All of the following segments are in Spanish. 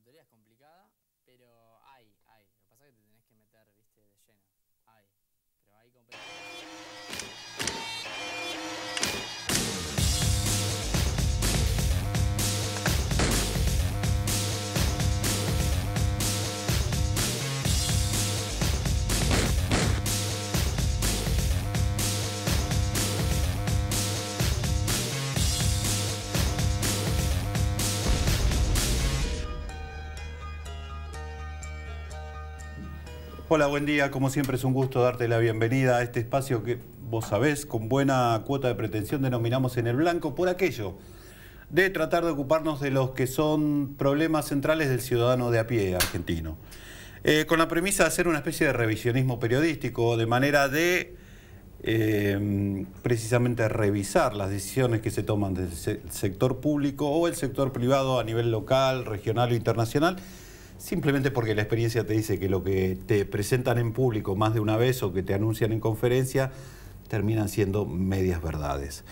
consultoría es complicada, pero hay. Lo que pasa es que te tenés que meter, viste, de lleno. Pero hay competencia. Hola, buen día. Como siempre es un gusto darte la bienvenida a este espacio que vos sabés, con buena cuota de pretensión denominamos En el Blanco, por aquello de tratar de ocuparnos de los que son problemas centrales del ciudadano de a pie argentino. Con la premisa de hacer una especie de revisionismo periodístico, de manera de precisamente revisar las decisiones que se toman del sector público o el sector privado a nivel local, regional o internacional, simplemente porque la experiencia te dice que lo que te presentan en público más de una vez o que te anuncian en conferencia terminan siendo medias verdades.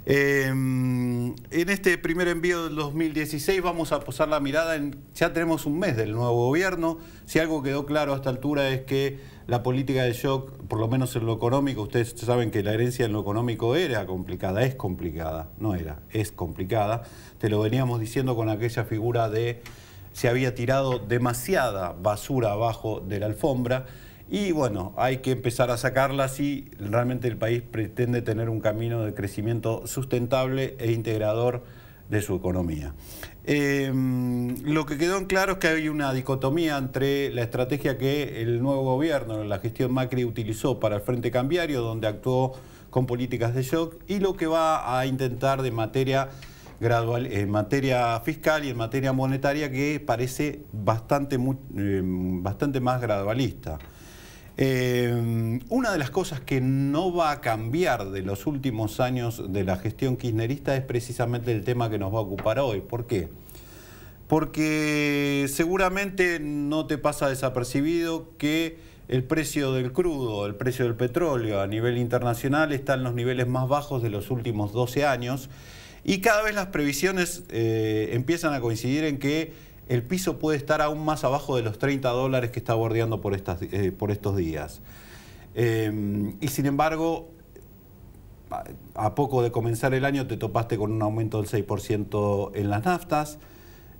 En este primer envío del 2016 vamos a posar la mirada en... Ya tenemos un mes del nuevo gobierno. Si algo quedó claro a esta altura es que la política de shock, por lo menos en lo económico, ustedes saben que la herencia en lo económico era complicada, es complicada, no era, es complicada. Te lo veníamos diciendo con aquella figura de... Se había tirado demasiada basura abajo de la alfombra y bueno, hay que empezar a sacarla si realmente el país pretende tener un camino de crecimiento sustentable e integrador de su economía. Lo que quedó en claro es que hay una dicotomía entre la estrategia que el nuevo gobierno, la gestión Macri, utilizó para el Frente Cambiario, donde actuó con políticas de shock, y lo que va a intentar de manera gradual en materia fiscal y en materia monetaria, que parece bastante más gradualista. Una de las cosas que no va a cambiar de los últimos años de la gestión kirchnerista es precisamente el tema que nos va a ocupar hoy. ¿Por qué? Porque seguramente no te pasa desapercibido que el precio del crudo, el precio del petróleo a nivel internacional está en los niveles más bajos de los últimos 12 años. Y cada vez las previsiones empiezan a coincidir en que el piso puede estar aún más abajo de los $30 que está bordeando por estos días. Y sin embargo, a poco de comenzar el año te topaste con un aumento del 6% en las naftas.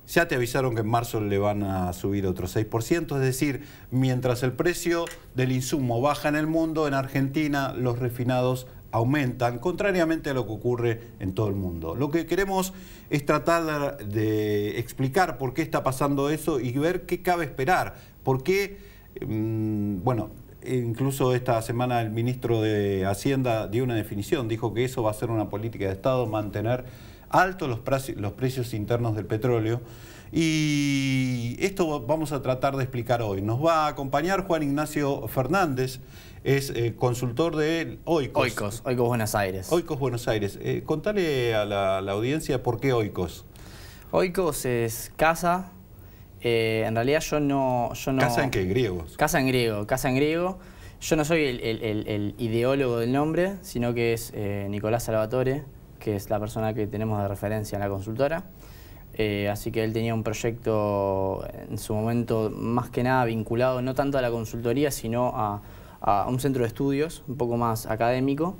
Ya te avisaron que en marzo le van a subir otro 6%, es decir, mientras el precio del insumo baja en el mundo, en Argentina los refinados aumentan, contrariamente a lo que ocurre en todo el mundo. Lo que queremos es tratar de explicar por qué está pasando eso y ver qué cabe esperar. Por qué, bueno, incluso esta semana el ministro de Hacienda dio una definición, dijo que eso va a ser una política de Estado, mantener altos los precios internos del petróleo. Y esto vamos a tratar de explicar hoy. Nos va a acompañar Juan Ignacio Fernández, es consultor de Oikos. Oikos Buenos Aires. Oikos Buenos Aires. Contale a la audiencia por qué Oikos. Oikos es casa. En realidad yo no... ¿Casa en qué? ¿Griegos? Casa en griego. Yo no soy el ideólogo del nombre, sino que es Nicolás Salvatore, que es la persona que tenemos de referencia en la consultora. Así que él tenía un proyecto en su momento más que nada vinculado no tanto a la consultoría, sino a un centro de estudios un poco más académico.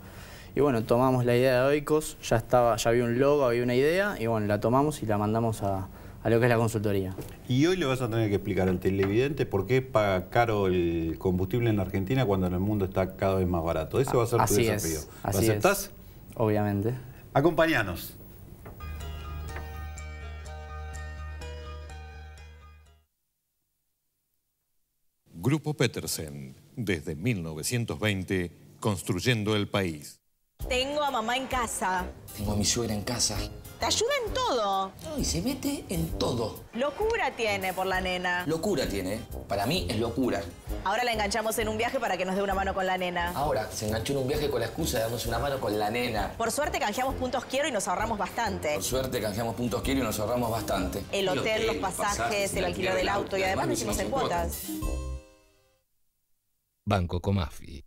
Y bueno, tomamos la idea de Oikos, ya había un logo, había una idea, y bueno, la tomamos y la mandamos a lo que es la consultoría. Y hoy le vas a tener que explicar al televidente por qué paga caro el combustible en Argentina cuando en el mundo está cada vez más barato. Ese va a ser tu desafío. ¿Lo aceptás? Obviamente. Acompáñanos. Grupo Petersen, desde 1920, construyendo el país. Tengo a mamá en casa. Tengo a mi suegra en casa. Te ayuda en todo. No, y se mete en todo. Locura tiene por la nena. Locura tiene, ¿eh? Para mí es locura. Ahora la enganchamos en un viaje para que nos dé una mano con la nena. Ahora se enganchó en un viaje con la excusa de darnos una mano con la nena. Por suerte canjeamos puntos quiero y nos ahorramos bastante. Por suerte canjeamos puntos quiero y nos ahorramos bastante. El hotel, los pasajes, el alquiler del auto y además lo hicimos en cuotas. Banco Comafi.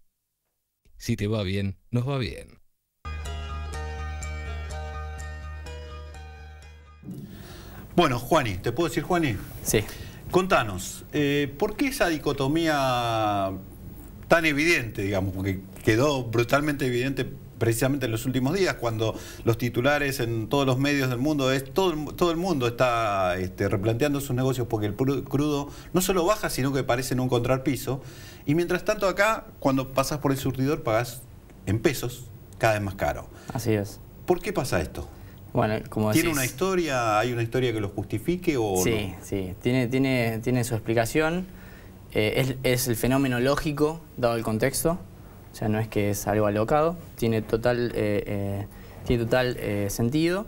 Si te va bien, nos va bien. Bueno, Juani, ¿te puedo decir Juani? Sí. Contanos, ¿por qué esa dicotomía tan evidente, digamos, porque quedó brutalmente evidente precisamente en los últimos días, cuando los titulares en todos los medios del mundo, todo el mundo está replanteando sus negocios porque el crudo no solo baja, sino que parece no encontrar piso, y mientras tanto acá, cuando pasas por el surtidor, pagás en pesos cada vez más caro? Así es. ¿Por qué pasa esto? Bueno, como decís, ¿Tiene una historia, hay una historia que lo justifique o sí, no? Sí, tiene su explicación. Es el fenómeno lógico, dado el contexto. O sea, no es que es algo alocado, tiene total sentido.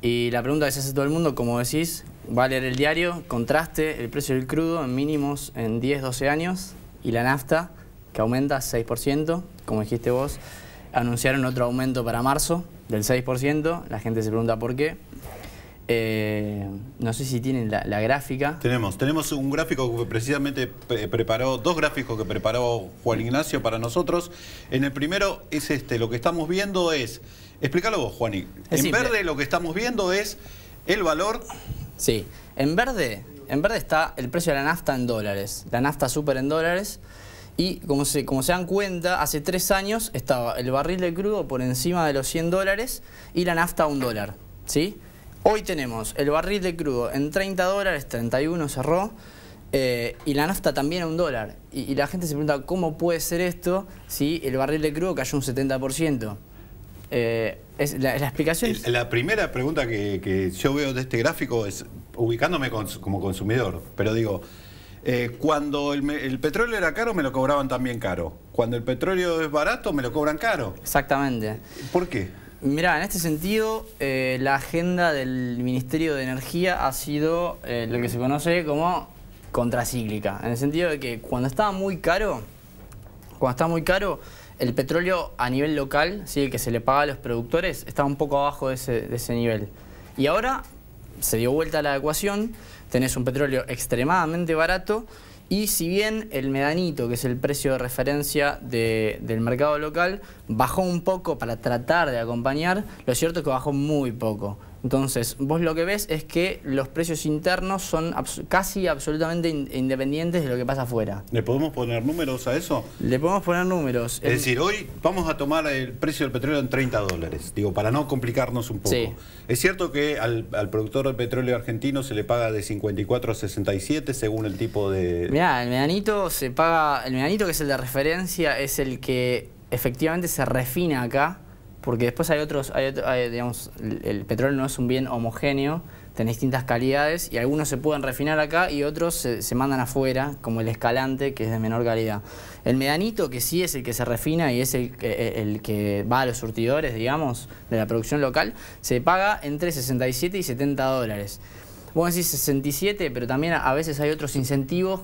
Y la pregunta que se hace todo el mundo, como decís, va a leer el diario, contraste el precio del crudo en mínimos en 10, 12 años y la nafta, que aumenta 6%, como dijiste vos, anunciaron otro aumento para marzo del 6%, la gente se pregunta por qué. No sé si tienen la gráfica. Tenemos un gráfico que precisamente preparó, dos gráficos que preparó Juan Ignacio para nosotros. En el primero es lo que estamos viendo es, explícalo vos, Juani. En verde lo que estamos viendo es el valor. Sí, en verde está el precio de la nafta en dólares, la nafta super en dólares. Y como se dan cuenta, hace 3 años estaba el barril de crudo por encima de los $100 y la nafta a $1, ¿sí? Hoy tenemos el barril de crudo en $30, 31 cerró, y la nafta también a $1. Y la gente se pregunta, ¿cómo puede ser esto si el barril de crudo cayó un 70%? La explicación es... La primera pregunta que yo veo de este gráfico es, ubicándome como consumidor, pero digo... cuando el petróleo era caro, me lo cobraban también caro. Cuando el petróleo es barato, me lo cobran caro. Exactamente. ¿Por qué? Mirá, en este sentido, la agenda del Ministerio de Energía ha sido lo que se conoce como contracíclica. En el sentido de que cuando estaba muy caro, el petróleo a nivel local, ¿sí?, el que se le paga a los productores, estaba un poco abajo de ese nivel. Y ahora se dio vuelta la ecuación. Tenés un petróleo extremadamente barato y si bien el medanito, que es el precio de referencia del mercado local, bajó un poco para tratar de acompañar, lo cierto es que bajó muy poco. Entonces, vos lo que ves es que los precios internos son casi absolutamente independientes de lo que pasa afuera. ¿Le podemos poner números a eso? Le podemos poner números. Es decir, hoy vamos a tomar el precio del petróleo en $30, digo, para no complicarnos un poco. Sí. Es cierto que al productor de petróleo argentino se le paga de 54 a 67 según el tipo de... Mirá, el medanito se paga, el medanito, que es el de referencia, es el que efectivamente se refina acá. Porque después hay otros, digamos, el petróleo no es un bien homogéneo, tiene distintas calidades y algunos se pueden refinar acá y otros se mandan afuera, como el Escalante, que es de menor calidad. El medanito, que sí es el que se refina y es el que va a los surtidores, digamos, de la producción local, se paga entre 67 y $70. Vos decís 67, pero también a veces hay otros incentivos,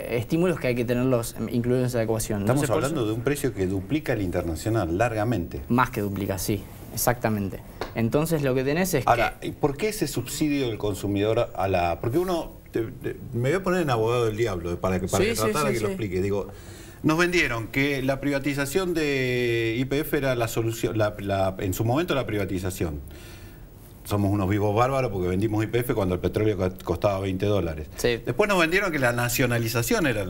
estímulos que hay que tenerlos incluidos en la ecuación. Estamos hablando de un precio que duplica el internacional, largamente. Más que duplica, sí, exactamente. Entonces lo que tenés es ahora, ¿por qué ese subsidio del consumidor a la...? Porque uno... me voy a poner en abogado del diablo para que tratara que lo explique. Digo, nos vendieron que la privatización de YPF era la solución, en su momento la privatización. Somos unos vivos bárbaros porque vendimos YPF cuando el petróleo costaba $20. Sí. Después nos vendieron que la nacionalización era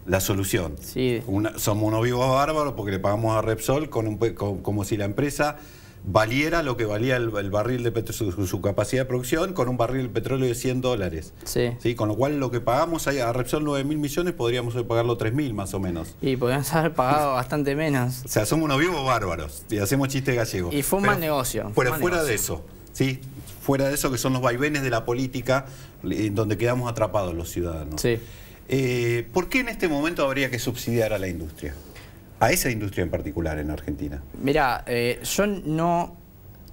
la solución. Sí. Somos unos vivos bárbaros porque le pagamos a Repsol como si la empresa valiera lo que valía el barril de petróleo, su capacidad de producción, con un barril de petróleo de $100. Sí. ¿Sí? Con lo cual lo que pagamos a Repsol 9.000 millones, podríamos hoy pagarlo 3.000 más o menos. Y podríamos haber pagado bastante menos. O sea, somos unos vivos bárbaros y hacemos chistes gallegos. Y fue un mal negocio. Pero fuera de eso, ¿sí? Fuera de eso, que son los vaivenes de la política en donde quedamos atrapados los ciudadanos. Sí. ¿Por qué en este momento habría que subsidiar a la industria? A esa industria en particular en Argentina. Mirá, yo no...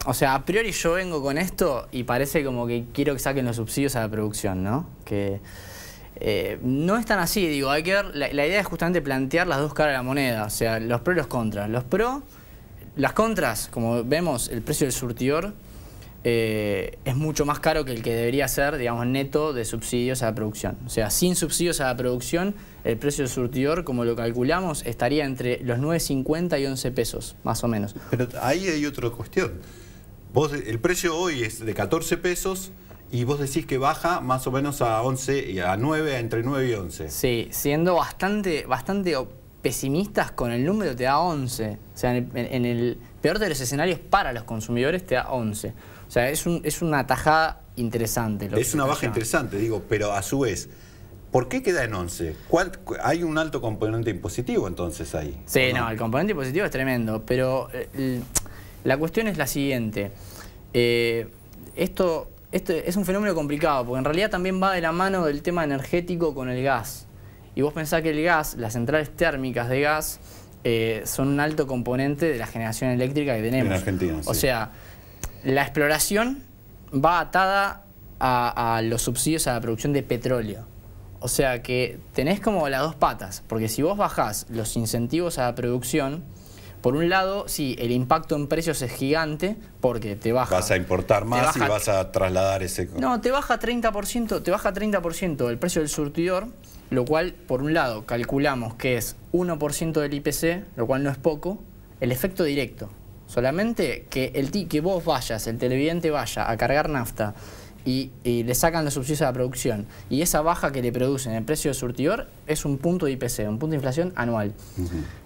O sea, a priori yo vengo con esto y parece como que quiero que saquen los subsidios a la producción, ¿no? Que no es tan así, digo, hay que ver... La idea es justamente plantear las dos caras de la moneda, o sea, los pros y los contras. Los pros, las contras, como vemos, el precio del surtidor es mucho más caro que el que debería ser, digamos, neto de subsidios a la producción. O sea, sin subsidios a la producción, el precio del surtidor, como lo calculamos, estaría entre los 9.50 y 11 pesos, más o menos. Pero ahí hay otra cuestión. El precio hoy es de 14 pesos, Y vos decís que baja más o menos a 11 y a 9, entre 9 y 11. Sí, siendo bastante pesimistas con el número te da 11. O sea, en el peor de los escenarios para los consumidores te da 11. O sea, es una tajada interesante. Es una baja interesante, digo, pero a su vez, ¿por qué queda en 11? ¿Hay un alto componente impositivo entonces ahí? Sí, no, el componente impositivo es tremendo, pero la cuestión es la siguiente. Esto es un fenómeno complicado, porque en realidad también va de la mano del tema energético con el gas. Y vos pensás que el gas, las centrales térmicas de gas, son un alto componente de la generación eléctrica que tenemos. En Argentina, sí. O sea, la exploración va atada a los subsidios a la producción de petróleo. O sea que tenés como las dos patas, porque si vos bajás los incentivos a la producción, por un lado, sí, el impacto en precios es gigante, porque te baja... Vas a importar más y vas a trasladar ese... No, te baja 30% el precio del surtidor, lo cual, por un lado, calculamos que es 1% del IPC, lo cual no es poco, el efecto directo. Solamente que vos vayas, el televidente vaya a cargar nafta y le sacan los subsidios a la producción y esa baja que le producen en el precio del surtidor es un punto de IPC, un punto de inflación anual.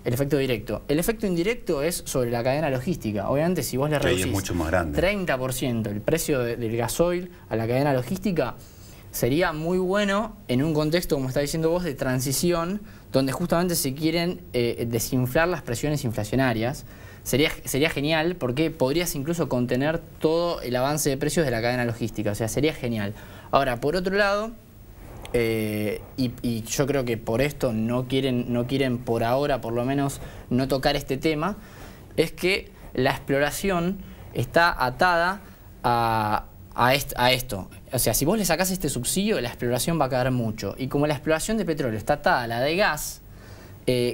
El efecto directo. El efecto indirecto es sobre la cadena logística. Obviamente, si vos le reducís mucho más grande. 30% el precio del gasoil a la cadena logística, sería muy bueno en un contexto, como está diciendo vos, de transición, donde justamente se quieren desinflar las presiones inflacionarias. Sería genial porque podrías incluso contener todo el avance de precios de la cadena logística. O sea, sería genial. Ahora, por otro lado, y yo creo que por esto no quieren por ahora, por lo menos, no tocar este tema, es que la exploración está atada a esto. O sea, si vos le sacás este subsidio, la exploración va a caer mucho. Y como la exploración de petróleo está atada a la de gas,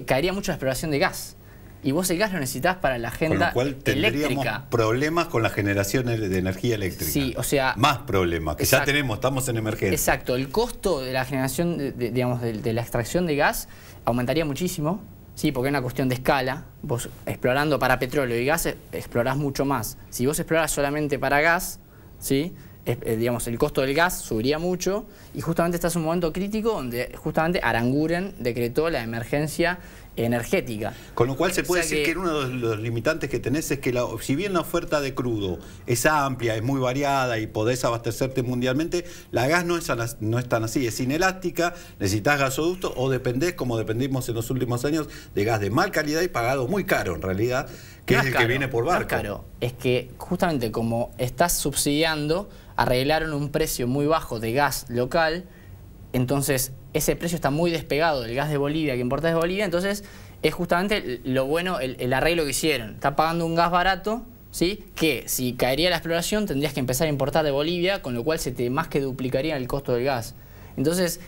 caería mucho la exploración de gas. Y vos el gas lo necesitas para la agenda con lo cual tendríamos eléctrica. Problemas con la generación de energía eléctrica. Sí, o sea... Más problemas, que exacto, ya estamos en emergencia. Exacto, el costo de la generación, de la extracción de gas aumentaría muchísimo, sí, porque es una cuestión de escala. Vos explorando para petróleo y gas explorás mucho más. Si vos explorás solamente para gas, ¿sí? El costo del gas subiría mucho y justamente estás en un momento crítico donde justamente Aranguren decretó la emergencia energética. Con lo cual se puede decir que uno de los limitantes que tenés es que si bien la oferta de crudo es amplia, es muy variada y podés abastecerte mundialmente, la gas no es tan así, es inelástica, necesitas gasoductos o dependés, como dependimos en los últimos años, de gas de mal calidad y pagado muy caro en realidad, que es el que viene por barco. No es caro, es que justamente como estás subsidiando, arreglaron un precio muy bajo de gas local, entonces ese precio está muy despegado del gas de Bolivia que importás de Bolivia, entonces es justamente lo bueno, el arreglo que hicieron. Está pagando un gas barato, ¿sí? Que si caería la exploración tendrías que empezar a importar de Bolivia, con lo cual más que duplicaría el costo del gas. Entonces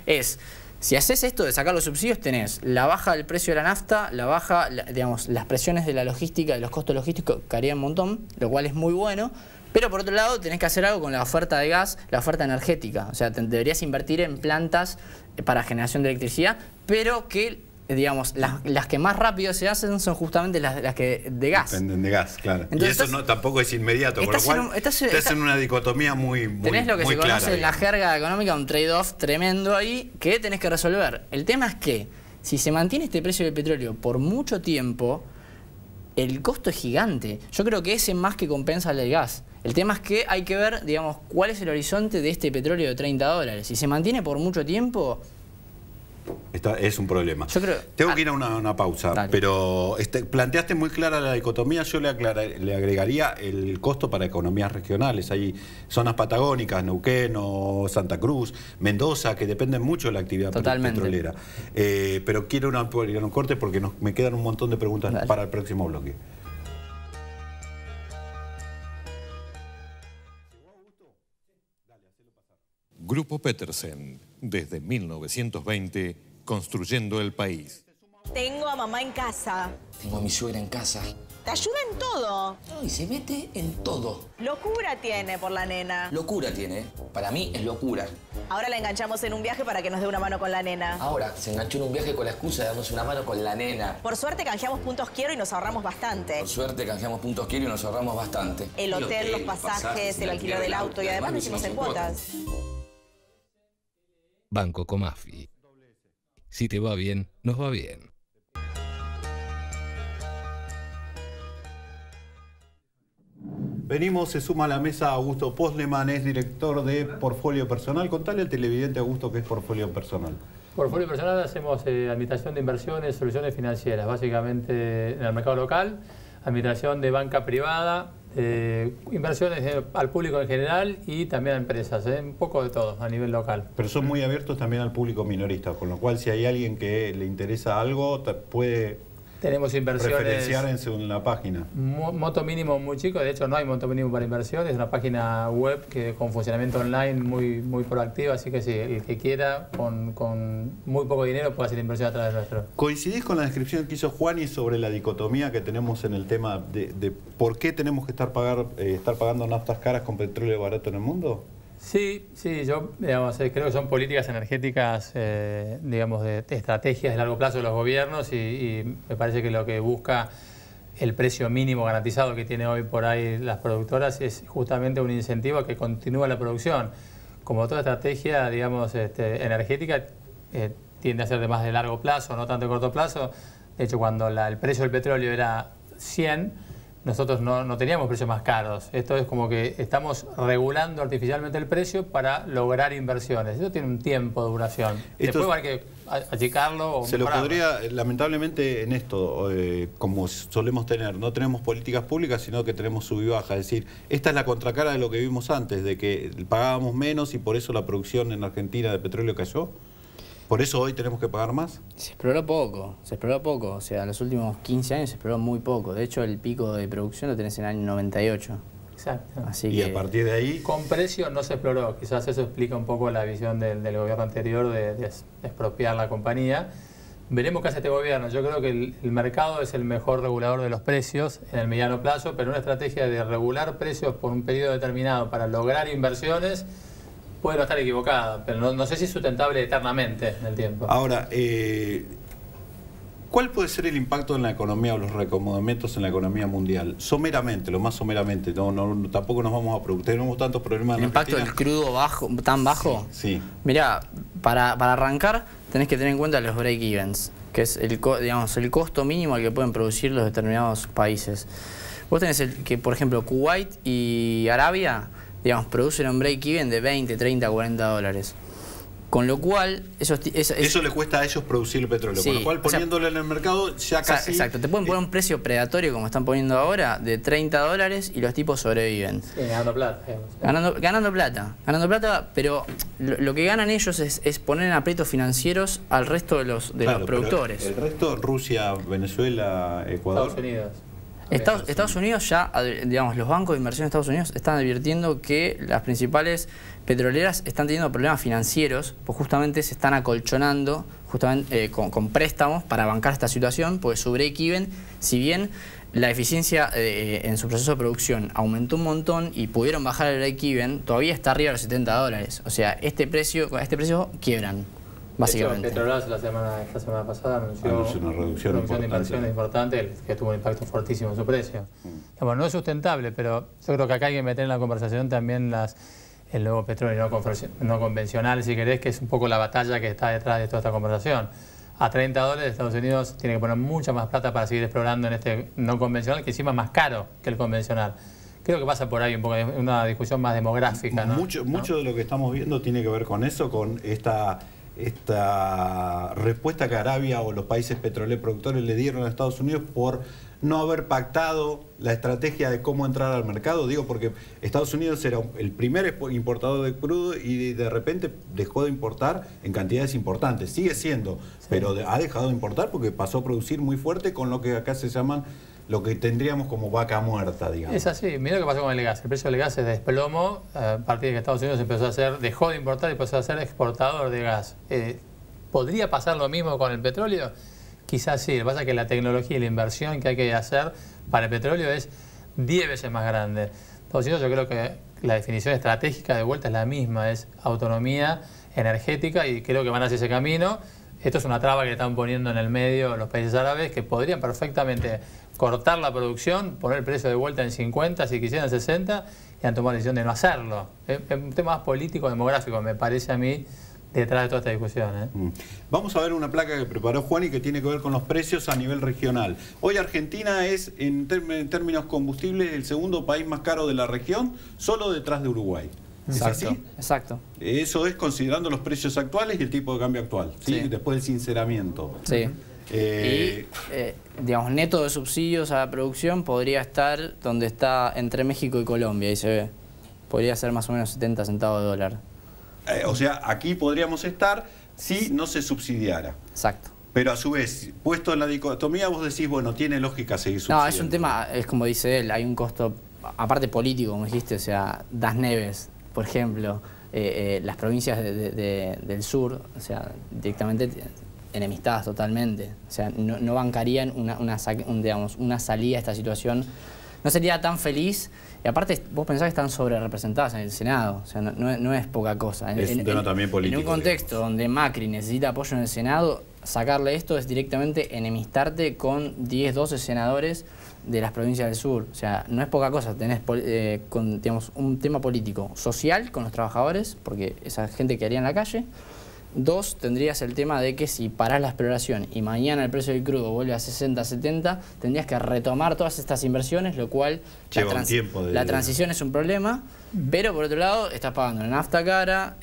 si haces esto de sacar los subsidios, tenés la baja del precio de la nafta, las presiones de la logística, de los costos logísticos caerían un montón, lo cual es muy bueno. Pero por otro lado tenés que hacer algo con la oferta de gas, la oferta energética. O sea, deberías invertir en plantas para generación de electricidad, pero que, las que más rápido se hacen son justamente las que de gas. Dependen de gas, claro. Entonces, y eso tampoco es inmediato, por lo cual estás en una dicotomía muy clara. Tenés lo que se conoce en la jerga económica, un trade-off tremendo ahí, que tenés que resolver. El tema es que, si se mantiene este precio del petróleo por mucho tiempo, el costo es gigante. Yo creo que ese más que compensa el del gas. El tema es que hay que ver, cuál es el horizonte de este petróleo de $30. Si se mantiene por mucho tiempo... Es un problema. Yo creo, Tengo que ir a una pausa, dale. Pero planteaste muy clara la dicotomía. Yo le agregaría el costo para economías regionales. Hay zonas patagónicas, Neuquén o Santa Cruz, Mendoza, que dependen mucho de la actividad petrolera. Pero quiero ir a un corte porque me quedan un montón de preguntas para el próximo bloque. Grupo Petersen, desde 1920, construyendo el país. Tengo a mamá en casa. Tengo a mi suegra en casa. Te ayuda en todo. No, y se mete en todo. Locura tiene por la nena. Locura tiene, ¿eh? Para mí es locura. Ahora la enganchamos en un viaje para que nos dé una mano con la nena. Ahora se enganchó en un viaje con la excusa de darnos una mano con la nena. Por suerte canjeamos puntos quiero y nos ahorramos bastante. Por suerte canjeamos puntos quiero y nos ahorramos bastante. El hotel, los pasajes, el alquiler del auto y además lo hicimos en cuotas. Banco Comafi. Si te va bien, nos va bien. Venimos, se suma a la mesa Augusto Postleman, es director de Portfolio Personal. Contale al televidente, Augusto, qué es Portfolio Personal. Portfolio Personal hacemos administración de inversiones, soluciones financieras, básicamente en el mercado local, administración de banca privada, inversiones al público en general y también a empresas, un poco de todo a nivel local. Pero son muy abiertos también al público minorista, con lo cual si hay alguien que le interesa algo, puede... Tenemos inversiones... referenciar en la página. Monto mínimo muy chico, de hecho no hay monto mínimo para inversiones, es una página web que con funcionamiento online muy proactiva, así que sí, el que quiera con muy poco dinero puede hacer inversión a través de nuestro. ¿Coincidís con la descripción que hizo Juani sobre la dicotomía que tenemos en el tema de por qué tenemos que estar pagando naftas caras con petróleo barato en el mundo? Sí, yo creo que son políticas energéticas, digamos, de estrategias de largo plazo de los gobiernos y me parece que lo que busca el precio mínimo garantizado que tiene hoy por ahí las productoras es justamente un incentivo a que continúe la producción. Como toda estrategia, digamos, energética, tiende a ser de más de largo plazo, no tanto de corto plazo. De hecho, cuando el precio del petróleo era 100, nosotros no teníamos precios más caros. Esto es como que estamos regulando artificialmente el precio para lograr inversiones. Eso tiene un tiempo de duración. Después hay que achicarlo o se mejorarlo. lo podría, lamentablemente en esto, como solemos tener, no tenemos políticas públicas, sino que tenemos sub y baja. Es decir, esta es la contracara de lo que vimos antes, de que pagábamos menos y por eso la producción en Argentina de petróleo cayó. ¿Por eso hoy tenemos que pagar más? Se exploró poco. O sea, en los últimos 15 años se exploró muy poco. De hecho, el pico de producción lo tenés en el año 98. Exacto. Así Y que, a partir de ahí... Con precio no se exploró. Quizás eso explica un poco la visión del gobierno anterior de expropiar la compañía. Veremos qué hace este gobierno. Yo creo que el mercado es el mejor regulador de los precios en el mediano plazo, pero una estrategia de regular precios por un periodo determinado para lograr inversiones puede no estar equivocada, pero no sé si es sustentable eternamente en el tiempo. Ahora, ¿cuál puede ser el impacto en la economía o los reacomodamientos en la economía mundial? Someramente, lo más someramente. Tampoco nos vamos a preocupar. Tenemos tantos problemas en ¿el impacto del crudo tan bajo? Sí. Mirá, para arrancar tenés que tener en cuenta los break-evens, que es el costo mínimo al que pueden producir los determinados países. Vos tenés que, por ejemplo, Kuwait y Arabia, digamos, producen un break-even de 20, 30, 40 dólares. Con lo cual, eso le cuesta a ellos producir el petróleo. Sí, con lo cual, poniéndolo en el mercado, ya casi... Exacto, te pueden poner un precio predatorio, como están poniendo ahora, de 30 dólares y los tipos sobreviven. Sí, ganando plata. Ganando plata, pero lo que ganan ellos es poner en aprietos financieros al resto de los productores. El resto, Rusia, Venezuela, Ecuador... Estados Unidos. Estados Unidos ya, digamos, los bancos de inversión de Estados Unidos están advirtiendo que las principales petroleras están teniendo problemas financieros, pues justamente se están acolchonando con préstamos para bancar esta situación, porque su break-even, si bien la eficiencia en su proceso de producción aumentó un montón y pudieron bajar el break-even, todavía está arriba de los 70 dólares. O sea, con este precio quiebran. Básicamente. Petrobras esta semana pasada anunció una reducción de inversiones importante que tuvo un impacto fortísimo en su precio. Bueno, no es sustentable, pero yo creo que acá hay que meter en la conversación también el nuevo petróleo no convencional, si querés, que es un poco la batalla que está detrás de toda esta conversación. A 30 dólares Estados Unidos tiene que poner mucha más plata para seguir explorando en este no convencional, que encima es más caro que el convencional. Creo que pasa por ahí un poco, una discusión más demográfica, ¿no? Mucho de lo que estamos viendo tiene que ver con eso, con esta respuesta que Arabia o los países petroleros productores le dieron a Estados Unidos por no haber pactado la estrategia de cómo entrar al mercado. Digo, porque Estados Unidos era el primer importador de crudo y de repente dejó de importar en cantidades importantes. Sigue siendo, pero ha dejado de importar porque pasó a producir muy fuerte con lo que acá se llaman lo que tendríamos como vaca muerta, digamos. Es así. Mira lo que pasó con el gas. El precio del gas se desplomó a partir de que Estados Unidos dejó de importar y empezó a ser exportador de gas. ¿Podría pasar lo mismo con el petróleo? Quizás sí, lo que pasa es que la tecnología y la inversión que hay que hacer para el petróleo es 10 veces más grande. Entonces yo creo que la definición estratégica de vuelta es la misma, es autonomía energética, y creo que van hacia ese camino. Esto es una traba que le están poniendo en el medio los países árabes, que podrían perfectamente cortar la producción, poner el precio de vuelta en 50, si quisieran 60, y han tomado la decisión de no hacerlo. Es un tema más político, demográfico, me parece a mí, detrás de toda esta discusión. Vamos a ver una placa que preparó Juan y que tiene que ver con los precios a nivel regional. Hoy Argentina es, en términos combustibles, el segundo país más caro de la región, solo detrás de Uruguay. Exacto, ¿Es así? exacto. Eso es considerando los precios actuales y el tipo de cambio actual, ¿sí? Sí. Después del sinceramiento. Sí. Digamos, neto de subsidios a la producción podría estar donde está entre México y Colombia, ahí se ve. Podría ser más o menos 70 centavos de dólar. O sea, aquí podríamos estar si no se subsidiara. Exacto. Pero a su vez, puesto en la dicotomía, vos decís, bueno, tiene lógica seguir subsidiando. No, es un tema, es como dice él, hay un costo, aparte político, como dijiste, o sea, Das Neves, por ejemplo, las provincias del sur, o sea, directamente enemistadas totalmente. O sea, no bancarían una salida a esta situación. No sería tan feliz. Y aparte, vos pensás que están sobre representadas en el Senado. O sea, no es poca cosa. Es un tema también político. En un contexto donde Macri necesita apoyo en el Senado, sacarle esto es directamente enemistarte con 10, 12 senadores de las provincias del sur. O sea, no es poca cosa. Tenés digamos, un tema político, social con los trabajadores, porque esa gente quedaría en la calle. 2, tendrías el tema de que si parás la exploración y mañana el precio del crudo vuelve a 60, 70, tendrías que retomar todas estas inversiones, lo cual lleva un tiempo la transición es un problema, pero por otro lado estás pagando la nafta cara,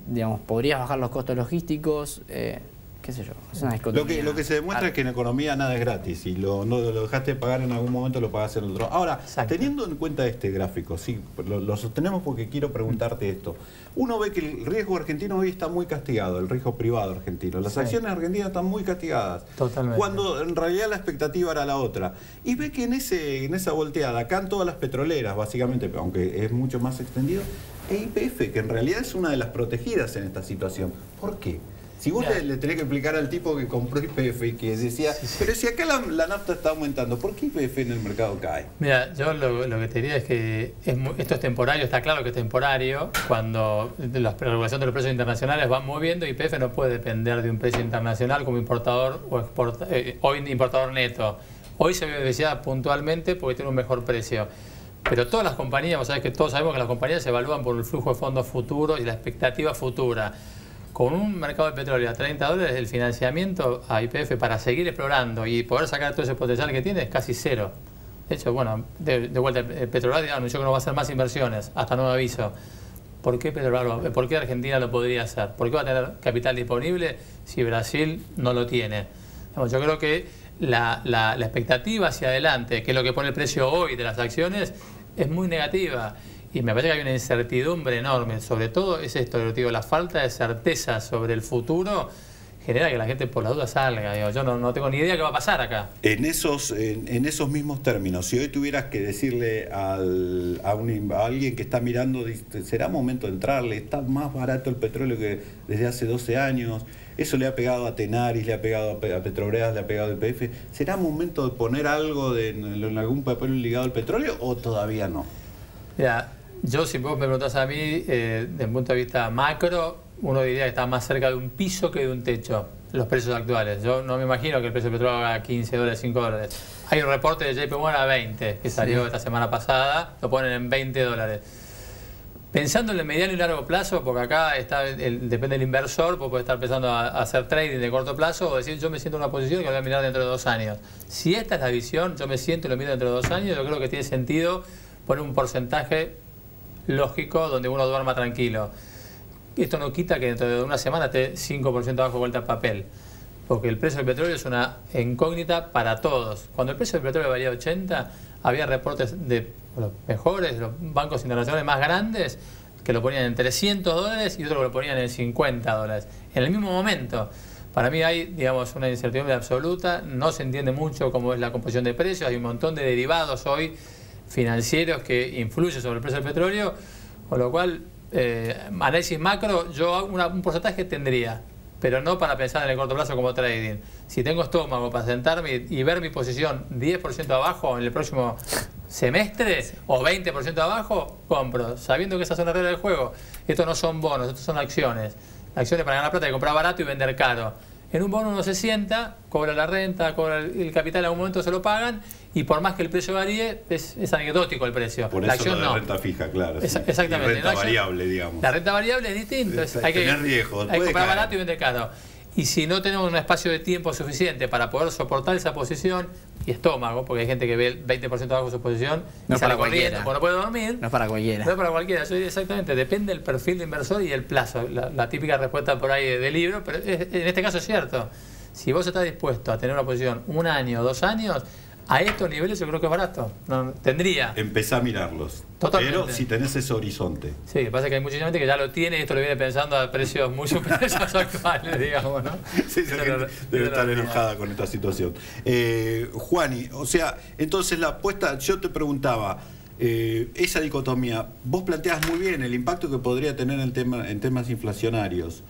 digamos, podrías bajar los costos logísticos, qué sé yo, es una discotomía. Lo que se demuestra es que en economía nada es gratis, y lo dejaste de pagar en algún momento, lo pagás en otro. Ahora, teniendo en cuenta este gráfico, sí, lo sostenemos porque quiero preguntarte esto. Uno ve que el riesgo argentino hoy está muy castigado, el riesgo privado argentino. Las acciones argentinas están muy castigadas. Totalmente. Cuando en realidad la expectativa era la otra. Y ve que en esa volteada, acá en todas las petroleras, básicamente, aunque es mucho más extendido, e YPF, que en realidad es una de las protegidas en esta situación. ¿Por qué? Si vos le tenés que explicar al tipo que compró YPF y que decía, pero si acá la nafta está aumentando, ¿por qué YPF en el mercado cae? Mira, yo lo que te diría es que esto es temporario, está claro que es temporario. Cuando la regulación de los precios internacionales van moviendo, YPF no puede depender de un precio internacional como importador o importador neto. Hoy se beneficia puntualmente porque tiene un mejor precio. Pero todas las compañías, vos sabés que todos sabemos que las compañías se evalúan por el flujo de fondos futuros y la expectativa futura. Con un mercado de petróleo a 30 dólares, el financiamiento a YPF para seguir explorando y poder sacar todo ese potencial que tiene es casi cero. De hecho, bueno, de vuelta, el Petrobras anunció que no va a hacer más inversiones, hasta nuevo aviso. ¿Por qué ¿Por qué Argentina lo podría hacer? ¿Por qué va a tener capital disponible si Brasil no lo tiene? Yo creo que la expectativa hacia adelante, que es lo que pone el precio hoy de las acciones, es muy negativa. Y me parece que hay una incertidumbre enorme. Sobre todo es esto, digo, la falta de certeza sobre el futuro genera que la gente por la duda salga. Digo, yo no tengo ni idea qué va a pasar acá. En esos mismos términos, si hoy tuvieras que decirle a alguien que está mirando, ¿será momento de entrarle? ¿Está más barato el petróleo que desde hace 12 años? Eso le ha pegado a Tenaris, le ha pegado a Petrobras, le ha pegado a YPF. ¿Será momento de poner algo en algún papel ligado al petróleo o todavía no? Mira, yo, si vos me preguntás a mí, desde un punto de vista macro, uno diría que está más cerca de un piso que de un techo, los precios actuales. Yo no me imagino que el precio del petróleo haga 15 dólares, 5 dólares. Hay un reporte de JP Morgan a 20, que salió esta semana pasada, lo ponen en 20 dólares. Pensando en el mediano y largo plazo, porque acá depende del inversor, pues puede estar empezando a hacer trading de corto plazo o decir, yo me siento en una posición que lo voy a mirar dentro de 2 años. Si esta es la visión, yo me siento y lo miro dentro de 2 años, yo creo que tiene sentido poner un porcentaje lógico donde uno duerma tranquilo. Esto no quita que dentro de una semana esté 5% abajo vuelta al papel, porque el precio del petróleo es una incógnita para todos. Cuando el precio del petróleo valía 80, había reportes de los mejores, los bancos internacionales más grandes, que lo ponían en 300 dólares y otros que lo ponían en 50 dólares. En el mismo momento, para mí hay, digamos, una incertidumbre absoluta, no se entiende mucho cómo es la composición de precios, hay un montón de derivados hoy financieros que influyen sobre el precio del petróleo, con lo cual, análisis macro, yo un porcentaje tendría, pero no para pensar en el corto plazo como trading. Si tengo estómago para sentarme y ver mi posición 10% abajo en el próximo semestre o 20% abajo, compro, sabiendo que esas son las reglas del juego. Estos no son bonos, estos son acciones. Acciones para ganar plata, hay que comprar barato y vender caro. En un bono uno se sienta, cobra la renta, cobra el capital, en algún momento se lo pagan, y por más que el precio varíe, es anecdótico el precio. Por la eso acción la no. renta fija, claro. Sí. Exactamente. Y renta variable, digamos. La renta variable es distinto. Hay que tener riesgo. Hay que comprar barato y vender caro. Y si no tenemos un espacio de tiempo suficiente para poder soportar esa posición, y estómago, porque hay gente que ve el 20% abajo de su posición no y sale corriendo, porque no puede dormir. No es para cualquiera. No es para cualquiera, exactamente. Depende del perfil de inversor y el plazo. La típica respuesta por ahí del libro, pero en este caso es cierto. Si vos estás dispuesto a tener una posición 1 año, 2 años, a estos niveles yo creo que es barato. No, tendría. Empezá a mirarlos. Totalmente. Pero si tenés ese horizonte. Sí, lo que pasa es que hay mucha gente que ya lo tiene y esto lo viene pensando a precios muy superiores a los actuales, digamos, ¿no? Sí, esa gente debe estar enojada con esta situación. Juani, o sea, entonces la apuesta, yo te preguntaba, esa dicotomía, vos planteas muy bien el impacto que podría tener en temas inflacionarios.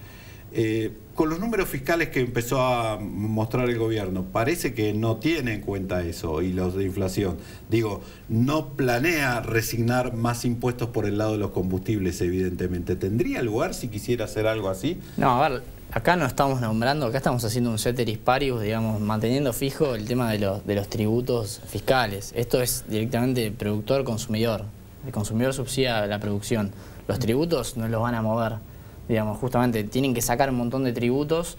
Con los números fiscales que empezó a mostrar el gobierno, parece que no tiene en cuenta eso y los de inflación. Digo, no planea resignar más impuestos por el lado de los combustibles, evidentemente. ¿Tendría lugar si quisiera hacer algo así? No, a ver, acá no estamos nombrando, acá estamos haciendo un ceteris paribus, digamos, manteniendo fijo el tema de los tributos fiscales. Esto es directamente productor-consumidor. El consumidor subsidia la producción. Los tributos no los van a mover. Digamos, justamente tienen que sacar un montón de tributos,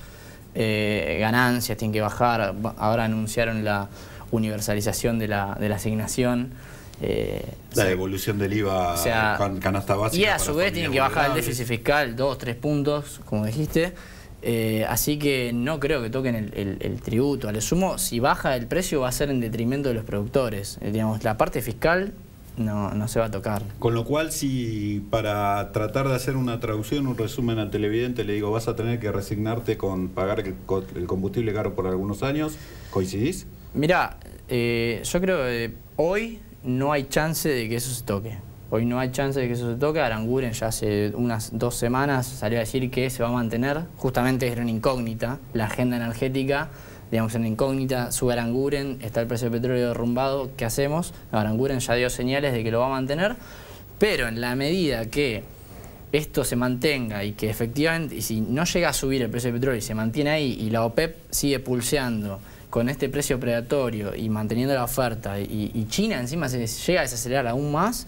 ganancias tienen que bajar. Ahora anunciaron la universalización de la asignación. La devolución del IVA, o sea, canasta básica. Y a su vez tienen que bajar el déficit fiscal 2-3 puntos, como dijiste. Así que no creo que toquen el tributo. A lo sumo, si baja el precio va a ser en detrimento de los productores. Digamos, la parte fiscal no se va a tocar. Con lo cual, si para tratar de hacer una traducción, un resumen al televidente, le digo, vas a tener que resignarte con pagar el combustible caro por algunos años, ¿coincidís? Mirá, yo creo que hoy no hay chance de que eso se toque. Hoy no hay chance de que eso se toque. Aranguren ya hace unas 2 semanas salió a decir que se va a mantener. Justamente era una incógnita la agenda energética. Digamos, en una incógnita, sube Aranguren, está el precio del petróleo derrumbado, ¿qué hacemos? Aranguren ya dio señales de que lo va a mantener, pero en la medida que esto se mantenga y que efectivamente, y si no llega a subir el precio del petróleo y se mantiene ahí y la OPEP sigue pulseando con este precio predatorio y manteniendo la oferta y China encima se llega a desacelerar aún más,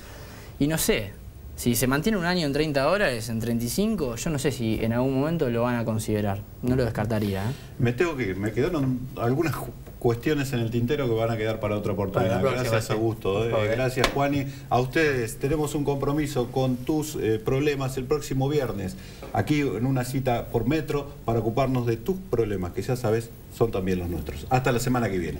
y no sé, si se mantiene un año en 30 dólares, en 35, yo no sé si en algún momento lo van a considerar. No lo descartaría. Me quedaron algunas cuestiones en el tintero que van a quedar para otra oportunidad. Gracias, Augusto. Gracias, Juani. A ustedes, tenemos un compromiso con tus problemas el próximo viernes, aquí en una cita por Metro, para ocuparnos de tus problemas, que ya sabes, son también los nuestros. Hasta la semana que viene.